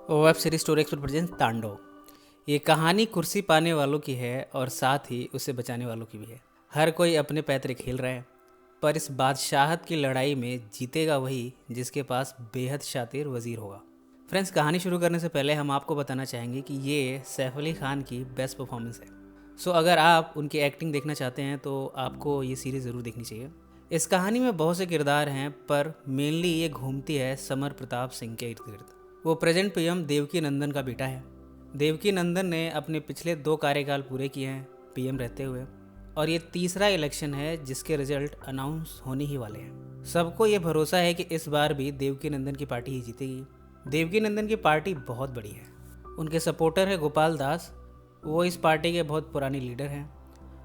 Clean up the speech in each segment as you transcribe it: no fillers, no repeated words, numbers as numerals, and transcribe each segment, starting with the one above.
Web series story expert present तांडव। ये कहानी कुर्सी पाने वालों की है और साथ ही उसे बचाने वालों की भी है। हर कोई अपने पैतरे खेल रहा है, पर इस बादशाहत की लड़ाई में जीतेगा वही जिसके पास बेहद शातिर वजीर होगा। फ्रेंड्स, कहानी शुरू करने से पहले हम आपको बताना चाहेंगे कि ये सैफ अली खान की बेस्ट परफॉर्मेंस है। सो अगर आप उनकी एक्टिंग देखना चाहते हैं तो आपको ये सीरीज़ ज़रूर देखनी चाहिए। इस कहानी में बहुत से किरदार हैं, पर मेनली ये घूमती है समर प्रताप सिंह के इर्द गिर्द। वो प्रेजेंट पीएम देवकी नंदन का बेटा है। देवकी नंदन ने अपने पिछले 2 कार्यकाल पूरे किए हैं पीएम रहते हुए, और ये तीसरा इलेक्शन है जिसके रिजल्ट अनाउंस होने ही वाले हैं। सबको ये भरोसा है कि इस बार भी देवकी नंदन की पार्टी ही जीतेगी। देवकी नंदन की पार्टी बहुत बड़ी है। उनके सपोर्टर है गोपाल दास, वो इस पार्टी के बहुत पुराने लीडर हैं।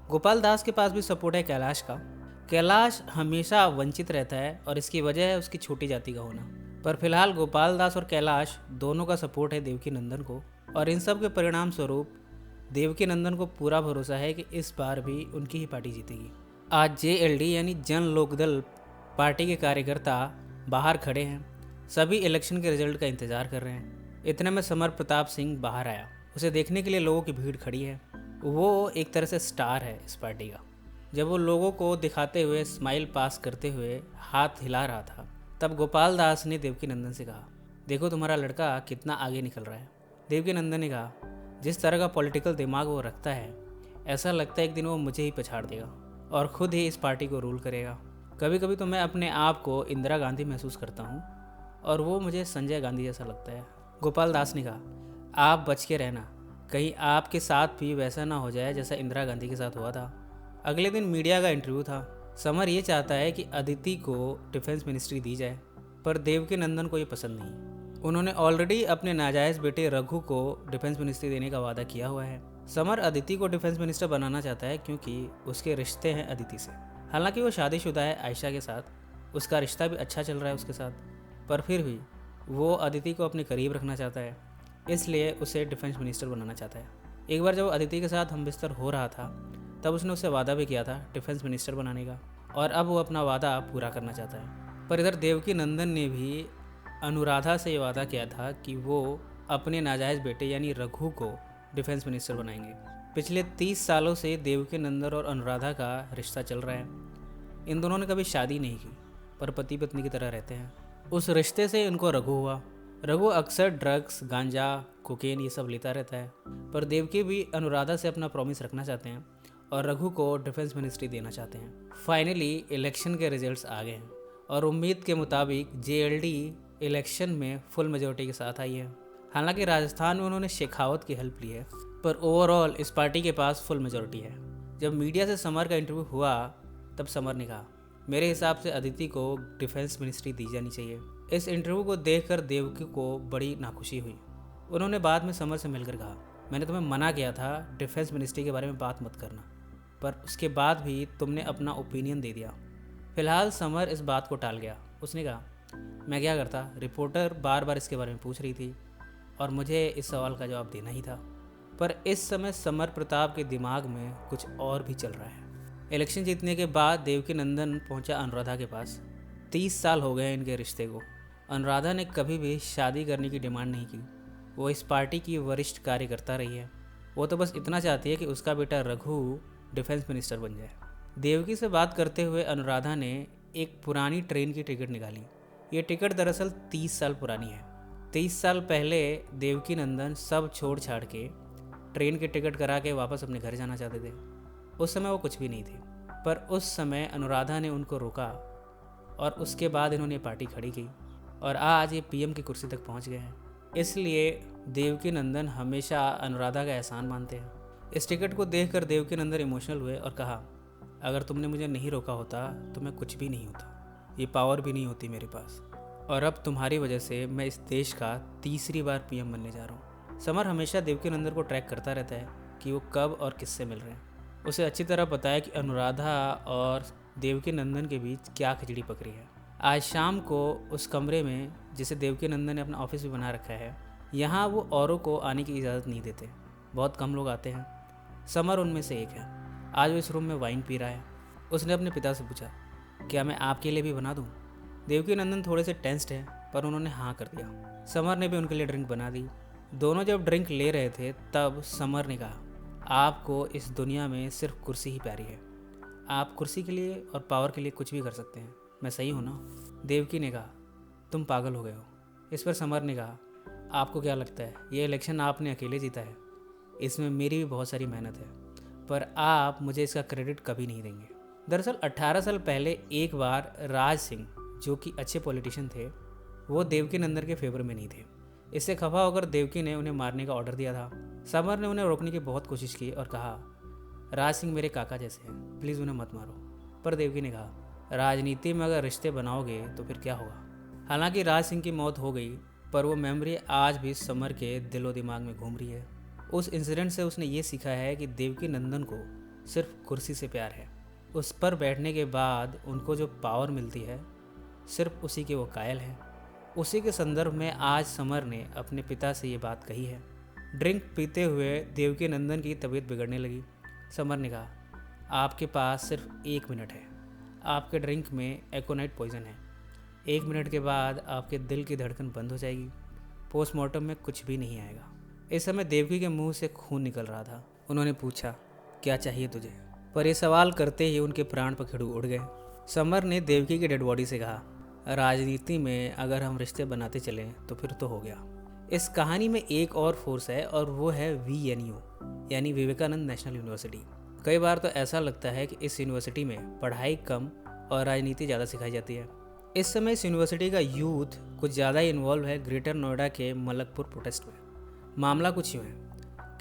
गोपाल दास के पास भी सपोर्ट है कैलाश का। कैलाश हमेशा वंचित रहता है और इसकी वजह है उसकी छोटी जाति का होना। पर फिलहाल गोपाल दास और कैलाश दोनों का सपोर्ट है देवकी नंदन को, और इन सब के परिणाम स्वरूप देवकी नंदन को पूरा भरोसा है कि इस बार भी उनकी ही पार्टी जीतेगी। आज जेएलडी यानी जन लोकदल पार्टी के कार्यकर्ता बाहर खड़े हैं, सभी इलेक्शन के रिजल्ट का इंतजार कर रहे हैं। इतने में समर प्रताप सिंह बाहर आया। उसे देखने के लिए लोगों की भीड़ खड़ी है। वो एक तरह से स्टार है इस पार्टी का। जब वो लोगों को दिखाते हुए स्माइल पास करते हुए हाथ हिला रहा था, तब गोपाल दास ने देवकी नंदन से कहा, देखो तुम्हारा लड़का कितना आगे निकल रहा है। देवकी नंदन ने कहा, जिस तरह का पॉलिटिकल दिमाग वो रखता है, ऐसा लगता है एक दिन वो मुझे ही पछाड़ देगा और ख़ुद ही इस पार्टी को रूल करेगा। कभी कभी तो मैं अपने आप को इंदिरा गांधी महसूस करता हूँ और वो मुझे संजय गांधी जैसा लगता है। गोपाल दास ने कहा, आप बच के रहना, कहीं आपके साथ भी वैसा ना हो जाए जैसा इंदिरा गांधी के साथ हुआ था। अगले दिन मीडिया का इंटरव्यू था। समर ये चाहता है कि अदिति को डिफेंस मिनिस्ट्री दी जाए, पर देवकी नंदन को ये पसंद नहीं। उन्होंने ऑलरेडी अपने नाजायज़ बेटे रघु को डिफेंस मिनिस्ट्री देने का वादा किया हुआ है। समर अदिति को डिफेंस मिनिस्टर बनाना चाहता है क्योंकि उसके रिश्ते हैं अदिति से। हालांकि वो शादीशुदा है आयशा के साथ, उसका रिश्ता भी अच्छा चल रहा है उसके साथ, पर फिर भी वो अदिति को अपने करीब रखना चाहता है, इसलिए उसे डिफेंस मिनिस्टर बनाना चाहता है। एक बार जब अदिति के साथ हम बिस्तर हो रहा था, तब उसने उससे वादा भी किया था डिफेंस मिनिस्टर बनाने का, और अब वो अपना वादा पूरा करना चाहता है। पर इधर देवकी नंदन ने भी अनुराधा से ये वादा किया था कि वो अपने नाजायज़ बेटे यानी रघु को डिफेंस मिनिस्टर बनाएंगे। पिछले 30 सालों से देवकी नंदन और अनुराधा का रिश्ता चल रहा है। इन दोनों ने कभी शादी नहीं की, पर पति पत्नी की तरह रहते हैं। उस रिश्ते से इनको रघु हुआ। रघु अक्सर ड्रग्स, गांजा, कोकेन ये सब लेता रहता है, पर देवकी भी अनुराधा से अपना प्रॉमिस रखना चाहते हैं और रघु को डिफेंस मिनिस्ट्री देना चाहते हैं। फाइनली इलेक्शन के रिजल्ट्स आ गए हैं और उम्मीद के मुताबिक जेएलडी इलेक्शन में फुल मेजोरिटी के साथ आई है। हालांकि राजस्थान में उन्होंने शेखावत की हेल्प ली है, पर ओवरऑल इस पार्टी के पास फुल मेजोरिटी है। जब मीडिया से समर का इंटरव्यू हुआ, तब समर ने कहा, मेरे हिसाब से अदिति को डिफेंस मिनिस्ट्री दी जानी चाहिए। इस इंटरव्यू को देखकर देवकी को बड़ी नाखुशी हुई। उन्होंने बाद में समर से मिलकर कहा, मैंने तुम्हें मना किया था डिफेंस मिनिस्ट्री के बारे में बात मत करना, पर उसके बाद भी तुमने अपना ओपिनियन दे दिया। फिलहाल समर इस बात को टाल गया। उसने कहा, मैं क्या करता, रिपोर्टर बार बार इसके बारे में पूछ रही थी और मुझे इस सवाल का जवाब देना ही था। पर इस समय समर प्रताप के दिमाग में कुछ और भी चल रहा है। इलेक्शन जीतने के बाद देवकी नंदन पहुंचा अनुराधा के पास। 30 साल हो गए इनके रिश्ते को। अनुराधा ने कभी भी शादी करने की डिमांड नहीं की। वो इस पार्टी की वरिष्ठ कार्यकर्ता रही है। वो तो बस इतना चाहती है कि उसका बेटा रघु डिफेंस मिनिस्टर बन जाए। देवकी से बात करते हुए अनुराधा ने एक पुरानी ट्रेन की टिकट निकाली। ये टिकट दरअसल 30 साल पुरानी है। 30 साल पहले देवकी नंदन सब छोड़ छाड़ के ट्रेन की टिकट करा के वापस अपने घर जाना चाहते थे। उस समय वो कुछ भी नहीं थे, पर उस समय अनुराधा ने उनको रोका और उसके बाद इन्होंने पार्टी खड़ी की और आज ये पीएम की कुर्सी तक पहुंच गए हैं। इसलिए देवकी नंदन हमेशा अनुराधा का एहसान मानते हैं। इस टिकट को देखकर देवकी नंदन इमोशनल हुए और कहा, अगर तुमने मुझे नहीं रोका होता तो मैं कुछ भी नहीं होता, ये पावर भी नहीं होती मेरे पास, और अब तुम्हारी वजह से मैं इस देश का तीसरी बार पीएम बनने जा रहा हूँ। समर हमेशा देवकी नंदन को ट्रैक करता रहता है कि वो कब और किससे मिल रहे हैं। उसे अच्छी तरह पता है कि अनुराधा और देवकी नंदन के बीच क्या खिचड़ी पक रही है। आज शाम को उस कमरे में, जिसे देवकी नंदन ने अपना ऑफिस भी बना रखा है, यहाँ वो औरों को आने की इजाज़त नहीं देते। बहुत कम लोग आते हैं। समर उनमें से एक है। आज वो इस रूम में वाइन पी रहा है। उसने अपने पिता से पूछा, क्या मैं आपके लिए भी बना दूँ? देवकी नंदन थोड़े से टेंस्ड है, पर उन्होंने हाँ कर दिया। समर ने भी उनके लिए ड्रिंक बना दी। दोनों जब ड्रिंक ले रहे थे तब समर ने कहा, आपको इस दुनिया में सिर्फ कुर्सी ही प्यारी है। आप कुर्सी के लिए और पावर के लिए कुछ भी कर सकते हैं। मैं सही हूँ ना? देवकी ने कहा, तुम पागल हो गए हो। इस पर समर ने कहा, आपको क्या लगता है ये इलेक्शन आपने अकेले जीता है? इसमें मेरी भी बहुत सारी मेहनत है, पर आप मुझे इसका क्रेडिट कभी नहीं देंगे। दरअसल 18 साल पहले एक बार राज सिंह, जो कि अच्छे पॉलिटिशियन थे, वो देवकी नंदन के फेवर में नहीं थे। इससे खफा होकर देवकी ने उन्हें मारने का ऑर्डर दिया था। समर ने उन्हें रोकने की बहुत कोशिश की और कहा, राज सिंह मेरे काका जैसे हैं, प्लीज़ उन्हें मत मारो। पर देवकी ने कहा, राजनीति में अगर रिश्ते बनाओगे तो फिर क्या होगा। हालांकि राज सिंह की मौत हो गई, पर वो मेमोरी आज भी समर के दिलो दिमाग में घूम रही है। उस इंसिडेंट से उसने ये सीखा है कि देवकी नंदन को सिर्फ कुर्सी से प्यार है। उस पर बैठने के बाद उनको जो पावर मिलती है, सिर्फ उसी के वो कायल हैं। उसी के संदर्भ में आज समर ने अपने पिता से ये बात कही है। ड्रिंक पीते हुए देवकी नंदन की तबीयत बिगड़ने लगी। समर ने कहा, आपके पास सिर्फ 1 मिनट है। आपके ड्रिंक में एकोनाइट पॉइजन है। 1 मिनट के बाद आपके दिल की धड़कन बंद हो जाएगी। पोस्टमार्टम में कुछ भी नहीं आएगा। इस समय देवकी के मुंह से खून निकल रहा था। उन्होंने पूछा, क्या चाहिए तुझे? पर यह सवाल करते ही उनके प्राण पखेरु उड़ गए। समर ने देवकी की डेड बॉडी से कहा, राजनीति में अगर हम रिश्ते बनाते चलें तो फिर तो हो गया। इस कहानी में एक और फोर्स है और वो है VNU, यानी विवेकानंद नेशनल यूनिवर्सिटी। कई बार तो ऐसा लगता है कि इस यूनिवर्सिटी में पढ़ाई कम और राजनीति ज़्यादा सिखाई जाती है। इस समय इस यूनिवर्सिटी का यूथ कुछ ज़्यादा ही इन्वॉल्व है ग्रेटर नोएडा के मलकपुर प्रोटेस्ट में। मामला कुछ यूँ है,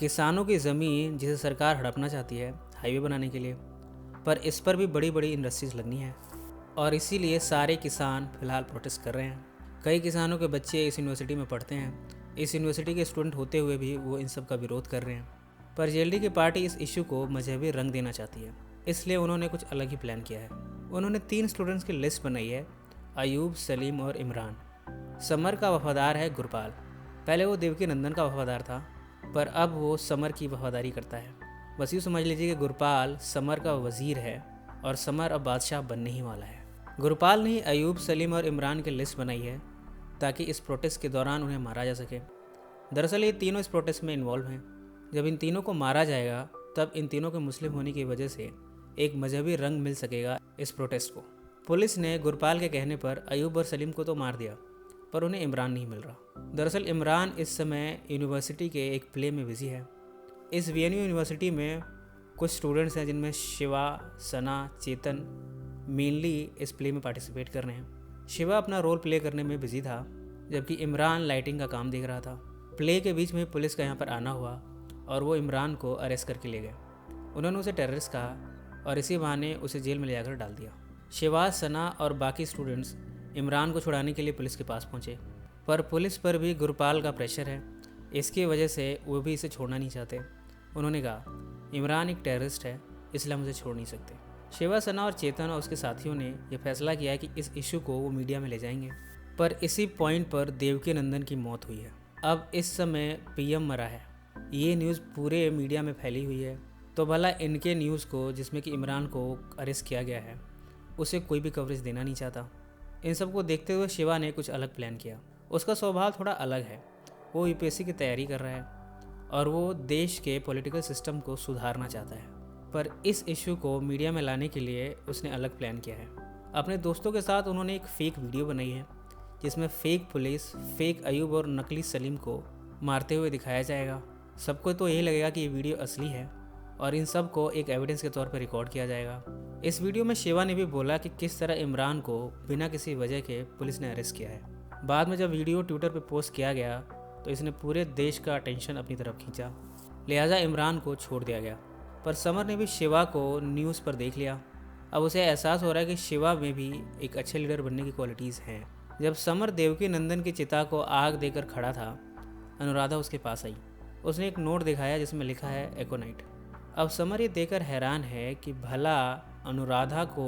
किसानों की ज़मीन जिसे सरकार हड़पना चाहती है हाईवे बनाने के लिए, पर इस पर भी बड़ी बड़ी इंडस्ट्रीज लगनी है और इसीलिए सारे किसान फिलहाल प्रोटेस्ट कर रहे हैं। कई किसानों के बच्चे इस यूनिवर्सिटी में पढ़ते हैं। इस यूनिवर्सिटी के स्टूडेंट होते हुए भी वो इन सब का विरोध कर रहे हैं। पर JLD की पार्टी इस इशू को मजहबी रंग देना चाहती है, इसलिए उन्होंने कुछ अलग ही प्लान किया है। उन्होंने 3 स्टूडेंट्स की लिस्ट बनाई है, अयूब, सलीम और इमरान। समर का वफादार है गुरपाल। पहले वो देवकी नंदन का वफादार था, पर अब वो समर की वफादारी करता है। बस यूँ समझ लीजिए कि गुरपाल समर का वजीर है और समर अब बादशाह बनने ही वाला है। गुरपाल ने अयूब, सलीम और इमरान की लिस्ट बनाई है ताकि इस प्रोटेस्ट के दौरान उन्हें मारा जा सके। दरअसल ये तीनों इस प्रोटेस्ट में इन्वॉल्व हैं। जब इन तीनों को मारा जाएगा तब इन तीनों के मुस्लिम होने की वजह से एक मजहबी रंग मिल सकेगा इस प्रोटेस्ट को। पुलिस ने गुरपाल के कहने पर अयूब और सलीम को तो मार दिया, पर उन्हें इमरान नहीं मिल रहा। दरअसल इमरान इस समय यूनिवर्सिटी के एक प्ले में बिजी है। इस VNU यूनिवर्सिटी में कुछ स्टूडेंट्स हैं जिनमें शिवा, सना, चेतन मेनली इस प्ले में पार्टिसिपेट कर रहे हैं। शिवा अपना रोल प्ले करने में बिजी था, जबकि इमरान लाइटिंग का काम देख रहा था। प्ले के बीच में पुलिस का यहाँ पर आना हुआ और वो इमरान को अरेस्ट करके ले गए। उन्होंने उसे टेररिस्ट कहा और इसी बहाने उसे जेल में ले जाकर डाल दिया। शिवाज, सना और बाकी स्टूडेंट्स इमरान को छुड़ाने के लिए पुलिस के पास पहुँचे, पर पुलिस पर भी गुरपाल का प्रेशर है। इसकी वजह से वो भी इसे छोड़ना नहीं चाहते। उन्होंने कहा, इमरान एक टेररिस्ट है, इसलिए हम उसे छोड़ नहीं सकते। शिवा, सना और चेतन और उसके साथियों ने यह फैसला किया है कि इस इशू को वो मीडिया में ले जाएंगे। पर इसी पॉइंट पर देवकी नंदन की मौत हुई है। अब इस समय PM मरा है, ये न्यूज़ पूरे मीडिया में फैली हुई है। तो भला इनके न्यूज़ को, जिसमें कि इमरान को अरेस्ट किया गया है, उसे कोई भी कवरेज देना नहीं चाहता। इन सब को देखते हुए शिवा ने कुछ अलग प्लान किया। उसका स्वभाव थोड़ा अलग है। वो UPSC की तैयारी कर रहा है और वो देश के पॉलिटिकल सिस्टम को सुधारना चाहता है। पर इस इशू को मीडिया में लाने के लिए उसने अलग प्लान किया है। अपने दोस्तों के साथ उन्होंने एक फ़ेक वीडियो बनाई है जिसमें फ़ेक पुलिस, फ़ेक अयूब और नकली सलीम को मारते हुए दिखाया जाएगा। सबको तो यही लगेगा कि ये वीडियो असली है और इन सब को एक एविडेंस के तौर पर रिकॉर्ड किया जाएगा। इस वीडियो में शिवा ने भी बोला कि किस तरह इमरान को बिना किसी वजह के पुलिस ने अरेस्ट किया है। बाद में जब वीडियो ट्विटर पर पोस्ट किया गया तो इसने पूरे देश का अटेंशन अपनी तरफ खींचा, लिहाजा इमरान को छोड़ दिया गया। पर समर ने भी शिवा को न्यूज़ पर देख लिया। अब उसे एहसास हो रहा है कि शिवा में भी एक अच्छे लीडर बनने की क्वालिटीज़ हैं। जब समर देवकी नंदन की चिता को आग देकर खड़ा था, अनुराधा उसके पास आई। उसने एक नोट दिखाया जिसमें लिखा है एकोनाइट। अब समर ये देखकर हैरान है कि भला अनुराधा को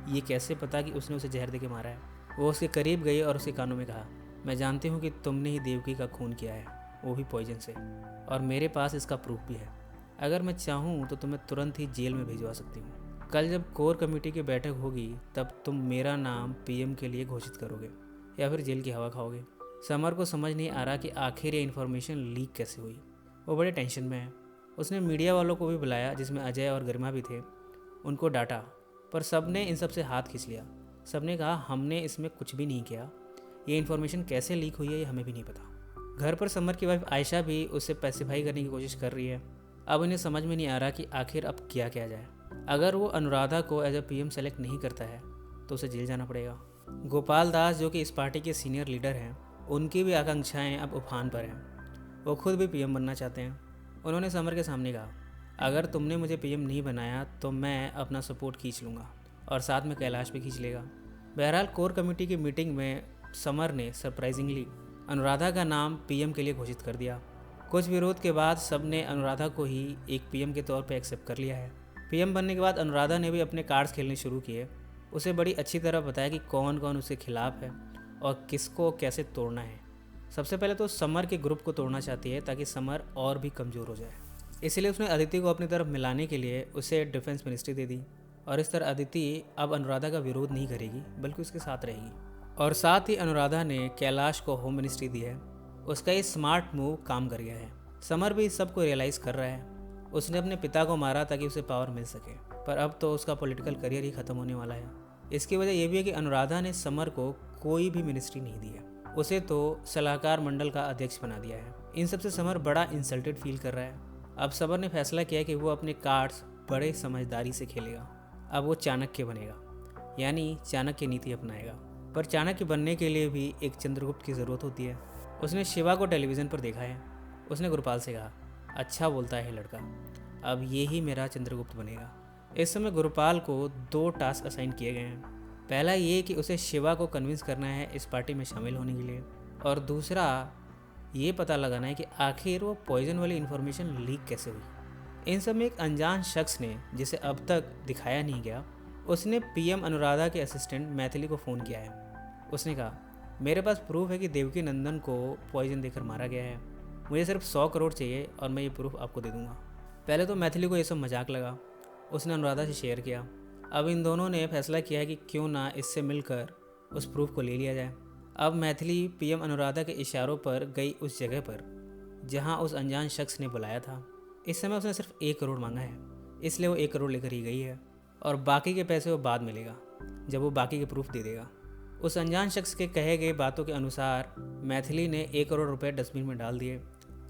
ये कैसे पता कि उसने उसे जहर देके मारा है। वो उसके करीब गई और उसके कानों में कहा, मैं जानती हूँ कि तुमने ही देवकी का खून किया है, वो भी पॉइजन से, और मेरे पास इसका प्रूफ भी है। अगर मैं चाहूँ तो तुम्हें तुरंत ही जेल में भिजवा सकती हूँ। कल जब कोर कमेटी की बैठक होगी तब तुम मेरा नाम PM के लिए घोषित करोगे। या फिर जेल की हवा खाओगे। समर को समझ नहीं आ रहा कि आखिर ये इन्फॉर्मेशन लीक कैसे हुई। वो बड़े टेंशन में है। उसने मीडिया वालों को भी बुलाया, जिसमें अजय और गरिमा भी थे। उनको डांटा, पर सब ने इन सब से हाथ खींच लिया। सब ने कहा हमने इसमें कुछ भी नहीं किया, ये इन्फॉर्मेशन कैसे लीक हुई है ये हमें भी नहीं पता। घर पर समर की वाइफ आयशा भी उससे पैसिफाई करने की कोशिश कर रही है। अब इन्हें समझ में नहीं आ रहा कि आखिर अब क्या किया जाए। अगर वो अनुराधा को एज ए पीएम सेलेक्ट नहीं करता है तो उसे जेल जाना पड़ेगा। गोपाल दास, जो कि इस पार्टी के सीनियर लीडर हैं, उनकी भी आकांक्षाएं अब उफान पर हैं। वो खुद भी पीएम बनना चाहते हैं। उन्होंने समर के सामने कहा, अगर तुमने मुझे पीएम नहीं बनाया तो मैं अपना सपोर्ट खींच लूँगा और साथ में कैलाश भी खींच लेगा। बहरहाल कोर कमेटी की मीटिंग में समर ने सरप्राइजिंगली अनुराधा का नाम पीएम के लिए घोषित कर दिया। कुछ विरोध के बाद सब ने अनुराधा को ही एक पीएम के तौर पर एक्सेप्ट कर लिया है। पीएम बनने के बाद अनुराधा ने भी अपने कार्ड्स खेलने शुरू किए। उसे बड़ी अच्छी तरह बताया कि कौन कौन उसके खिलाफ है और किसको कैसे तोड़ना है। सबसे पहले तो समर के ग्रुप को तोड़ना चाहती है ताकि समर और भी कमज़ोर हो जाए। इसलिए उसने अदिति को अपनी तरफ मिलाने के लिए उसे डिफेंस मिनिस्ट्री दे दी और इस तरह अदिति अब अनुराधा का विरोध नहीं करेगी बल्कि उसके साथ रहेगी। और साथ ही अनुराधा ने कैलाश को होम मिनिस्ट्री दी है। उसका ये स्मार्ट मूव काम कर गया है। समर भी इस सब को रियलाइज़ कर रहा है। उसने अपने पिता को मारा ताकि उसे पावर मिल सके, पर अब तो उसका पॉलिटिकल करियर ही ख़त्म होने वाला है। इसकी वजह यह भी है कि अनुराधा ने समर को कोई भी मिनिस्ट्री नहीं दी है। उसे तो सलाहकार मंडल का अध्यक्ष बना दिया है। इन सब से समर बड़ा इंसल्टेड फील कर रहा है। अब समर ने फैसला किया कि वो अपने कार्ड्स बड़े समझदारी से खेलेगा। अब वो चाणक्य बनेगा, यानी चाणक्य नीति अपनाएगा। पर चाणक्य बनने के लिए भी एक चंद्रगुप्त की ज़रूरत होती है। उसने शिवा को टेलीविज़न पर देखा है। उसने गुरपाल से कहा, अच्छा बोलता है लड़का, अब ये ही मेरा चंद्रगुप्त बनेगा। इस समय गुरपाल को 2 टास्क असाइन किए गए हैं। पहला ये कि उसे शिवा को कन्विंस करना है इस पार्टी में शामिल होने के लिए, और दूसरा ये पता लगाना है कि आखिर वो पॉइजन वाली इन्फॉर्मेशन लीक कैसे हुई। इन सब में एक अनजान शख्स ने, जिसे अब तक दिखाया नहीं गया, उसने पीएम अनुराधा के असिस्टेंट मैथिली को फ़ोन किया है। उसने कहा, मेरे पास प्रूफ है कि देवकी नंदन को पॉइजन देकर मारा गया है। मुझे सिर्फ 100 करोड़ चाहिए और मैं ये प्रूफ आपको दे दूंगा। पहले तो मैथिली को ये सब मजाक लगा। उसने अनुराधा से शेयर किया। अब इन दोनों ने फैसला किया है कि क्यों ना इससे मिलकर उस प्रूफ को ले लिया जाए। अब मैथिली पीएम अनुराधा के इशारों पर गई उस जगह पर जहां उस अनजान शख्स ने बुलाया था। इस समय उसने सिर्फ 1 करोड़ मांगा है, इसलिए वो 1 करोड़ लेकर ही गई है और बाकी के पैसे वो बाद मिलेगा जब वो बाकी के प्रूफ दे देगा। उस अनजान शख्स के कहे गए बातों के अनुसार मैथिली ने 1 करोड़ रुपए डस्टबिन में डाल दिए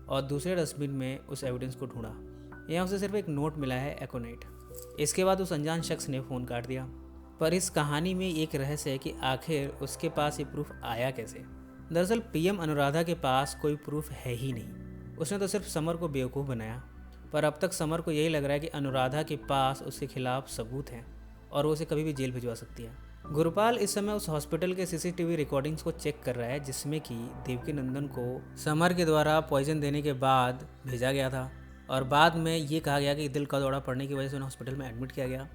और दूसरे डस्टबिन में उस एविडेंस को ढूंढा। यहाँ उसे सिर्फ एक नोट मिला है, एकोनाइट। इसके बाद उस अनजान शख्स ने फ़ोन काट दिया। पर इस कहानी में एक रहस्य है कि आखिर उसके पास ये प्रूफ आया कैसे। दरअसल पीएम अनुराधा के पास कोई प्रूफ है ही नहीं। उसने तो सिर्फ समर को बेवकूफ़ बनाया। पर अब तक समर को यही लग रहा है कि अनुराधा के पास उसके खिलाफ सबूत हैं और वो उसे कभी भी जेल भिजवा सकती है। गुरपाल इस समय उस हॉस्पिटल के सीसीटीवी रिकॉर्डिंग्स को चेक कर रहा है जिसमें कि देवकी नंदन को समर के द्वारा पॉइजन देने के बाद भेजा गया था और बाद में ये कहा गया कि दिल का दौरा पड़ने की वजह से उन्हें हॉस्पिटल में एडमिट किया गया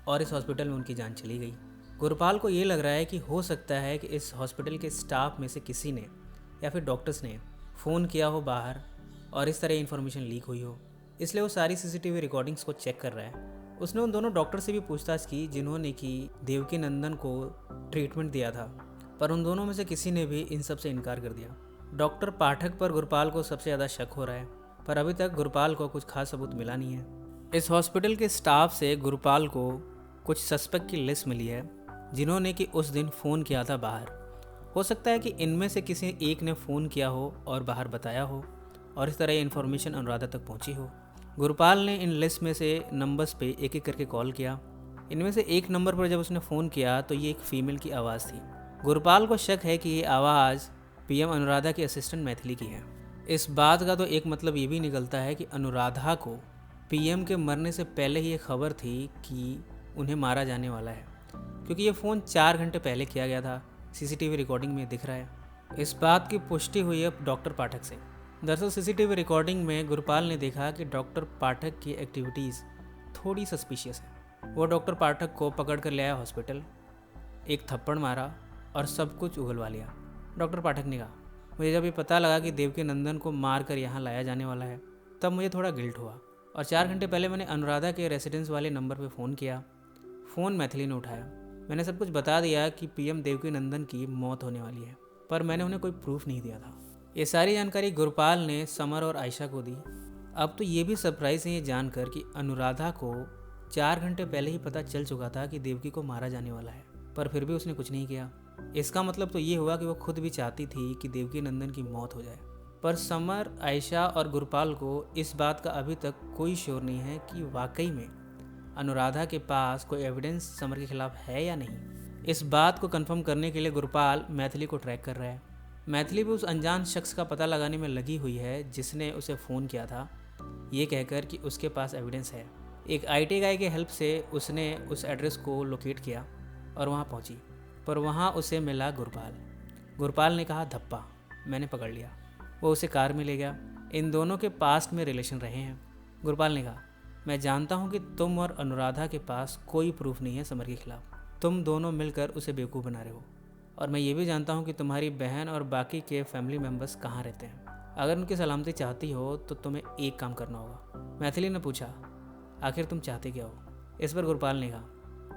और इस हॉस्पिटल में उनकी जान चली गई। गुरपाल को ये लग रहा है कि हो सकता है कि इस हॉस्पिटल के स्टाफ में से किसी ने या फिर डॉक्टर्स ने फ़ोन किया हो बाहर और इस तरह इन्फॉर्मेशन लीक हुई हो, इसलिए वो सारी सीसीटीवी रिकॉर्डिंग्स को चेक कर रहा है। उसने उन दोनों डॉक्टर से भी पूछताछ की जिन्होंने कि देवकी नंदन को ट्रीटमेंट दिया था, पर उन दोनों में से किसी ने भी इन सब से इनकार कर दिया। डॉक्टर पाठक पर गुरपाल को सबसे ज़्यादा शक हो रहा है, पर अभी तक गुरपाल को कुछ खास सबूत मिला नहीं है। इस हॉस्पिटल के स्टाफ से गुरपाल को कुछ सस्पेक्ट की लिस्ट मिली है जिन्होंने कि उस दिन फ़ोन किया था बाहर। हो सकता है कि इनमें से किसी एक ने फ़ोन किया हो और बाहर बताया हो और इस तरह ये इन्फॉर्मेशन अनुराधा तक पहुंची हो। गुरपाल ने इन लिस्ट में से नंबर्स पे एक एक करके कॉल किया। इनमें से एक नंबर पर जब उसने फ़ोन किया तो ये एक फ़ीमेल की आवाज़ थी। गुरपाल को शक है कि ये आवाज़ पीएम अनुराधा की असिस्टेंट मैथिली की है। इस बात का तो एक मतलब ये भी निकलता है कि अनुराधा को पीएम के मरने से पहले ही ये खबर थी कि उन्हें मारा जाने वाला है, क्योंकि ये फ़ोन 4 घंटे पहले किया गया था, सीसीटीवी रिकॉर्डिंग में दिख रहा है। इस बात की पुष्टि हुई है डॉक्टर पाठक से। दरअसल सीसीटीवी रिकॉर्डिंग में गुरपाल ने देखा कि डॉक्टर पाठक की एक्टिविटीज़ थोड़ी सस्पिशियस है। वो डॉक्टर पाठक को पकड़ कर ले आया हॉस्पिटल, एक थप्पड़ मारा और सब कुछ उगलवा लिया। डॉक्टर पाठक ने कहा, मुझे जब ये पता लगा कि देवकी नंदन को मार कर यहाँ लाया जाने वाला है तब मुझे थोड़ा गिल्ट हुआ और 4 घंटे पहले मैंने अनुराधा के रेसिडेंस वाले नंबर पर फ़ोन किया। फ़ोन मैथिली ने उठाया। मैंने सब कुछ बता दिया कि पीएम देवकी नंदन की मौत होने वाली है, पर मैंने उन्हें कोई प्रूफ नहीं दिया था। ये सारी जानकारी गुरपाल ने समर और आयशा को दी। अब तो ये भी सरप्राइज है ये जानकर कि अनुराधा को 4 घंटे पहले ही पता चल चुका था कि देवकी को मारा जाने वाला है, पर फिर भी उसने कुछ नहीं किया। इसका मतलब तो ये हुआ कि वो खुद भी चाहती थी कि देवकी नंदन की मौत हो जाए। पर समर, आयशा और गुरपाल को इस बात का अभी तक कोई श्योर नहीं है कि वाकई में अनुराधा के पास कोई एविडेंस समर के खिलाफ है या नहीं। इस बात को कंफर्म करने के लिए गुरपाल मैथिली को ट्रैक कर रहा है। मैथिली भी उस अनजान शख्स का पता लगाने में लगी हुई है जिसने उसे फ़ोन किया था, ये कहकर कि उसके पास एविडेंस है। एक आईटी गाय के हेल्प से उसने उस एड्रेस को लोकेट किया और वहाँ पहुँची, पर वहाँ उसे मिला गुरपाल। गुरपाल ने कहा धप्पा, मैंने पकड़ लिया। वो उसे कार में ले गया। इन दोनों के पास्ट में रिलेशन रहे हैं। गुरपाल ने कहा, मैं जानता हूँ कि तुम और अनुराधा के पास कोई प्रूफ नहीं है समर के खिलाफ, तुम दोनों मिलकर उसे बेवकूफ़ बना रहे हो, और मैं ये भी जानता हूँ कि तुम्हारी बहन और बाकी के फैमिली मेम्बर्स कहाँ रहते हैं। अगर उनकी सलामती चाहती हो तो तुम्हें एक काम करना होगा। मैथिली ने पूछा, आखिर तुम चाहते क्या हो? इस पर गुरपाल ने कहा,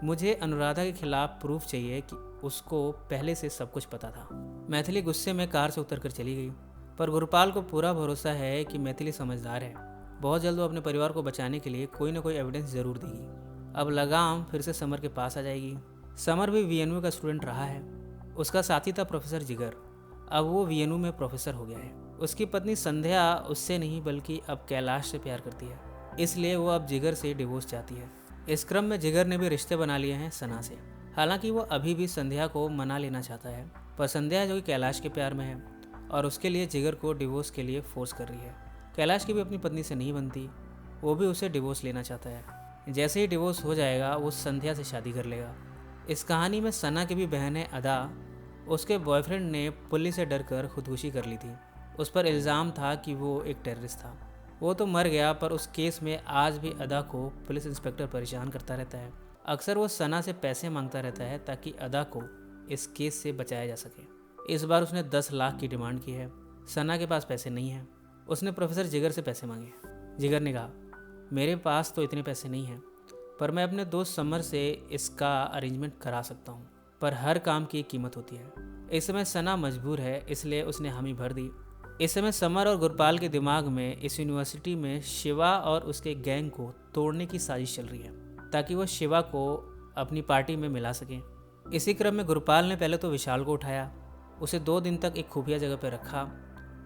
मुझे अनुराधा के खिलाफ प्रूफ चाहिए कि उसको पहले से सब कुछ पता था। मैथिली गुस्से में कार से उतर कर चली गई, पर गुरपाल को पूरा भरोसा है कि मैथिली समझदार है। बहुत जल्द वो अपने परिवार को बचाने के लिए कोई ना कोई एविडेंस ज़रूर देगी। अब लगाम फिर से समर के पास आ जाएगी। समर भी वीएनयू का स्टूडेंट रहा है। उसका साथी था प्रोफेसर जिगर, अब वो वीएनयू में प्रोफेसर हो गया है। उसकी पत्नी संध्या उससे नहीं बल्कि अब कैलाश से प्यार करती है, इसलिए वो अब जिगर से डिवोर्स चाहती है। इस क्रम में जिगर ने भी रिश्ते बना लिए हैं सना से। हालांकि वो अभी भी संध्या को मना लेना चाहता है, पर संध्या जो कि कैलाश के प्यार में है और उसके लिए जिगर को डिवोर्स के लिए फोर्स कर रही है। कैलाश की भी अपनी पत्नी से नहीं बनती, वो भी उसे डिवोर्स लेना चाहता है। जैसे ही डिवोर्स हो जाएगा वो संध्या से शादी कर लेगा। इस कहानी में सना की भी बहन है अदा। उसके बॉयफ्रेंड ने पुलिस से डरकर खुदकुशी कर ली थी। उस पर इल्ज़ाम था कि वो एक टेररिस्ट था। वो तो मर गया, पर उस केस में आज भी अदा को पुलिस इंस्पेक्टर परेशान करता रहता है। अक्सर वो सना से पैसे मांगता रहता है ताकि अदा को इस केस से बचाया जा सके। इस बार उसने 10 लाख की डिमांड की है। सना के पास पैसे नहीं हैं। उसने प्रोफेसर जिगर से पैसे मांगे। जिगर ने कहा, मेरे पास तो इतने पैसे नहीं हैं, पर मैं अपने दोस्त समर से इसका अरेंजमेंट करा सकता हूँ, पर हर काम की एक कीमत होती है। इस समय सना मजबूर है, इसलिए उसने हामी भर दी। इस समय समर और गुरपाल के दिमाग में इस यूनिवर्सिटी में शिवा और उसके गैंग को तोड़ने की साजिश चल रही है, ताकि वो शिवा को अपनी पार्टी में मिला सकें। इसी क्रम में गुरपाल ने पहले तो विशाल को उठाया, उसे 2 दिन तक एक खुफिया जगह पर रखा,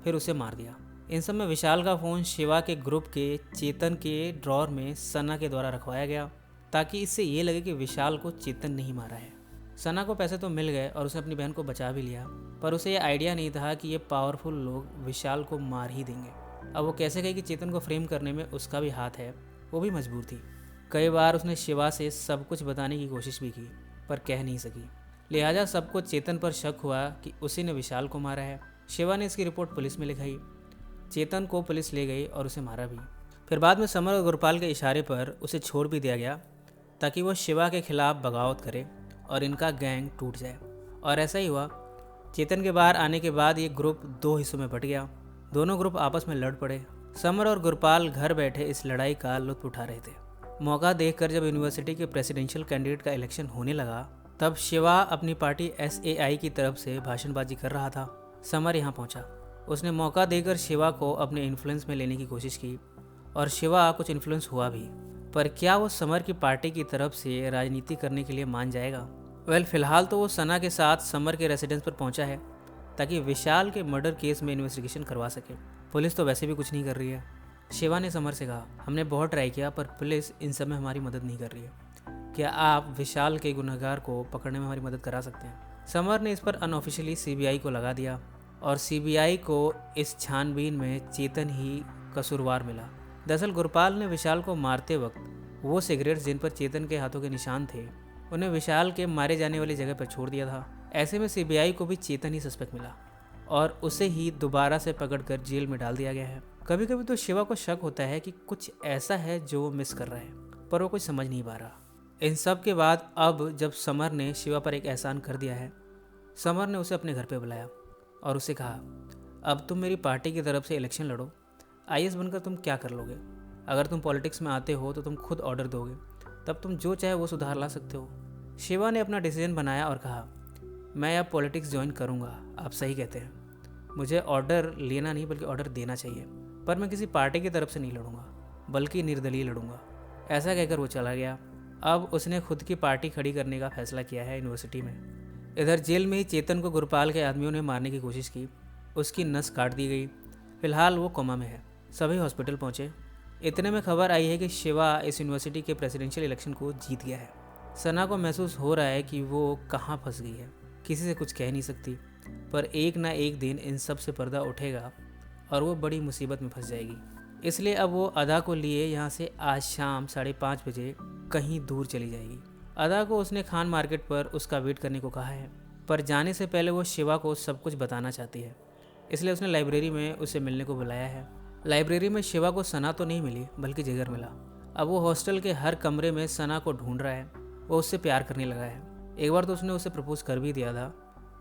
फिर उसे मार दिया। इन सब में विशाल का फ़ोन शिवा के ग्रुप के चेतन के ड्रॉर में सना के द्वारा रखवाया गया, ताकि इससे ये लगे कि विशाल को चेतन नहीं मारा है। सना को पैसे तो मिल गए और उसने अपनी बहन को बचा भी लिया, पर उसे ये आइडिया नहीं था कि ये पावरफुल लोग विशाल को मार ही देंगे। अब वो कैसे कहे कि चेतन को फ्रेम करने में उसका भी हाथ है, वो भी मजबूर थी। कई बार उसने शिवा से सब कुछ बताने की कोशिश भी की, पर कह नहीं सकी। लिहाजा सबको चेतन पर शक हुआ कि उसी ने विशाल को मारा है। शिवा ने इसकी रिपोर्ट पुलिस में लिखाई। चेतन को पुलिस ले गई और उसे मारा भी। फिर बाद में समर और गुरपाल के इशारे पर उसे छोड़ भी दिया गया, ताकि वो शिवा के खिलाफ बगावत करे और इनका गैंग टूट जाए। और ऐसा ही हुआ। चेतन के बाहर आने के बाद ये ग्रुप 2 हिस्सों में बट गया। दोनों ग्रुप आपस में लड़ पड़े। समर और गुरपाल घर बैठे इस लड़ाई का लुत्फ उठा रहे थे। मौका देखकर जब यूनिवर्सिटी के प्रेसिडेंशियल कैंडिडेट का इलेक्शन होने लगा, तब शिवा अपनी पार्टी SAI की तरफ से भाषणबाजी कर रहा था। समर यहाँ पहुँचा। उसने मौका देकर शिवा को अपने इन्फ्लुएंस में लेने की कोशिश की और शिवा कुछ इन्फ्लुएंस हुआ भी, पर क्या वो समर की पार्टी की तरफ से राजनीति करने के लिए मान जाएगा? फिलहाल तो वो सना के साथ समर के रेसिडेंस पर पहुंचा है, ताकि विशाल के मर्डर केस में इन्वेस्टिगेशन करवा सके। पुलिस तो वैसे भी कुछ नहीं कर रही है। शिवा ने समर से कहा, हमने बहुत ट्राई किया, पर पुलिस इन सब में हमारी मदद नहीं कर रही है। क्या आप विशाल के गुनहगार को पकड़ने में हमारी मदद करा सकते हैं? समर ने इस पर अनऑफिशियली CBI को लगा दिया और CBI को इस छानबीन में चेतन ही कसूरवार मिला। दरअसल गुरपाल ने विशाल को मारते वक्त वो सिगरेट्स जिन पर चेतन के हाथों के निशान थे, उन्हें विशाल के मारे जाने वाली जगह पर छोड़ दिया था। ऐसे में CBI को भी चेतन ही सस्पेक्ट मिला और उसे ही दोबारा से पकड़कर जेल में डाल दिया गया है। कभी कभी तो शिवा को शक होता है कि कुछ ऐसा है जो वो मिस कर रहा है, पर वो कुछ समझ नहीं पा रहा। इन सब के बाद अब जब समर ने शिवा पर एक एहसान कर दिया है, समर ने उसे अपने घर पे बुलाया और उसे कहा, अब तुम मेरी पार्टी की तरफ से इलेक्शन लड़ो। IAS बनकर तुम क्या कर लोगे? अगर तुम पॉलिटिक्स में आते हो तो तुम खुद ऑर्डर दोगे, तब तुम जो चाहे वो सुधार ला सकते हो। शिवा ने अपना डिसीजन बनाया और कहा, मैं अब पॉलिटिक्स ज्वाइन करूँगा। आप सही कहते हैं, मुझे ऑर्डर लेना नहीं बल्कि ऑर्डर देना चाहिए, पर मैं किसी पार्टी की तरफ से नहीं लड़ूंगा बल्कि निर्दलीय लड़ूंगा। ऐसा कहकर वो चला गया। अब उसने खुद की पार्टी खड़ी करने का फैसला किया है यूनिवर्सिटी में। इधर जेल में ही चेतन को गुरपाल के आदमियों ने मारने की कोशिश की, उसकी नस काट दी गई। फिलहाल वो कोमा में है। सभी हॉस्पिटल पहुंचे। इतने में खबर आई है कि शिवा इस यूनिवर्सिटी के प्रेसिडेंशियल इलेक्शन को जीत गया है। सना को महसूस हो रहा है कि वो कहाँ फंस गई है, किसी से कुछ कह नहीं सकती, पर एक ना एक दिन इन सब से पर्दा उठेगा और वो बड़ी मुसीबत में फंस जाएगी। इसलिए अब वो अदा को लिए यहाँ से आज शाम 5:30 बजे कहीं दूर चली जाएगी। अदा को उसने खान मार्केट पर उसका वेट करने को कहा है, पर जाने से पहले वो शिवा को सब कुछ बताना चाहती है, इसलिए उसने लाइब्रेरी में उसे मिलने को बुलाया है। लाइब्रेरी में शिवा को सना तो नहीं मिली बल्कि जिगर मिला। अब वो हॉस्टल के हर कमरे में सना को ढूंढ रहा है। वो उससे प्यार करने लगा है। एक बार तो उसने उसे प्रपोज कर भी दिया था,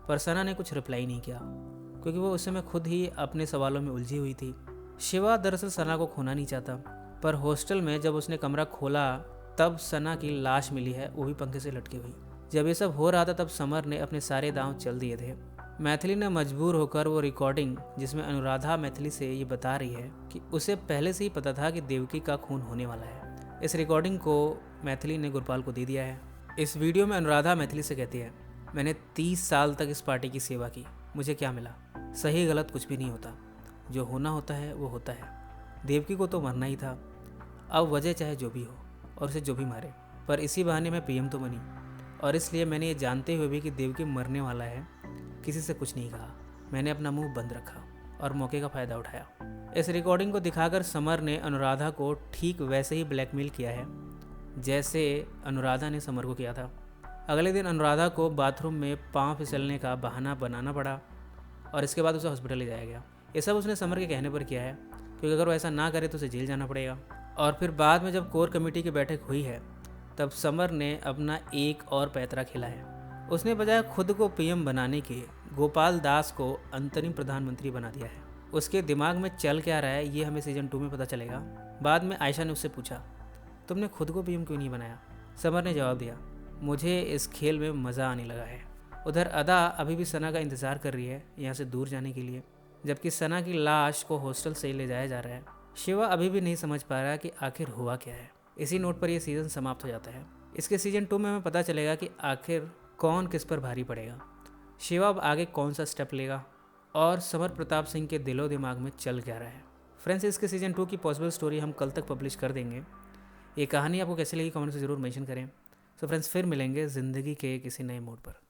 पर सना ने कुछ रिप्लाई नहीं किया क्योंकि वो उस समय खुद ही अपने सवालों में उलझी हुई थी। शिवा दरअसल सना को खोना नहीं चाहता, पर हॉस्टल में जब उसने कमरा खोला तब सना की लाश मिली है, वो भी पंखे से लटकी हुई। जब ये सब हो रहा था तब समर ने अपने सारे दांव चल दिए थे। मैथिली ने मजबूर होकर वो रिकॉर्डिंग जिसमें अनुराधा मैथिली से ये बता रही है कि उसे पहले से ही पता था कि देवकी का खून होने वाला है, इस रिकॉर्डिंग को मैथिली ने गुरपाल को दे दिया है। इस वीडियो में अनुराधा मैथिली से कहती है, मैंने 30 साल तक इस पार्टी की सेवा की, मुझे क्या मिला? सही गलत कुछ भी नहीं होता, जो होना होता है वो होता है। देवकी को तो मरना ही था, अब वजह चाहे जो भी हो और उसे जो भी मारे, पर इसी बहाने मैं पीएम तो बनी, और इसलिए मैंने ये जानते हुए भी कि देवकी मरने वाला है किसी से कुछ नहीं कहा। मैंने अपना मुंह बंद रखा और मौके का फ़ायदा उठाया। इस रिकॉर्डिंग को दिखाकर समर ने अनुराधा को ठीक वैसे ही ब्लैकमेल किया है जैसे अनुराधा ने समर को किया था। अगले दिन अनुराधा को बाथरूम में पाँव फिसलने का बहाना बनाना पड़ा और इसके बाद उसे हॉस्पिटल ले जाया गया। ये सब उसने समर के कहने पर किया है, क्योंकि अगर वो ऐसा ना करे तो उसे जेल जाना पड़ेगा। और फिर बाद में जब कोर कमेटी की बैठक हुई है तब समर ने अपना एक और पैतरा खेला है। उसने बजाय खुद को पीएम बनाने के गोपाल दास को अंतरिम प्रधानमंत्री बना दिया है। उसके दिमाग में चल क्या रहा है ये हमें सीजन 2 में पता चलेगा। बाद में आयशा ने उससे पूछा, तुमने खुद को पीएम क्यों नहीं बनाया? समर ने जवाब दिया, मुझे इस खेल में मज़ा आने लगा है। उधर अदा अभी भी सना का इंतज़ार कर रही है यहाँ से दूर जाने के लिए, जबकि सना की लाश को हॉस्टल से ले जाया जा रहा है। शिवा अभी भी नहीं समझ पा रहा कि आखिर हुआ क्या है। इसी नोट पर यह सीज़न समाप्त हो जाता है। इसके सीजन 2 में हमें पता चलेगा कि आखिर कौन किस पर भारी पड़ेगा, शिवा अब आगे कौन सा स्टेप लेगा और समर प्रताप सिंह के दिलो दिमाग में चल क्या रहा है। फ्रेंड्स, इसके सीजन 2 की पॉसिबल स्टोरी हम कल तक पब्लिश कर देंगे। ये कहानी आपको कैसी लगी कमेंट से ज़रूर मेंशन करें। तो फ्रेंड्स, फिर मिलेंगे ज़िंदगी के किसी नए मोड़ पर।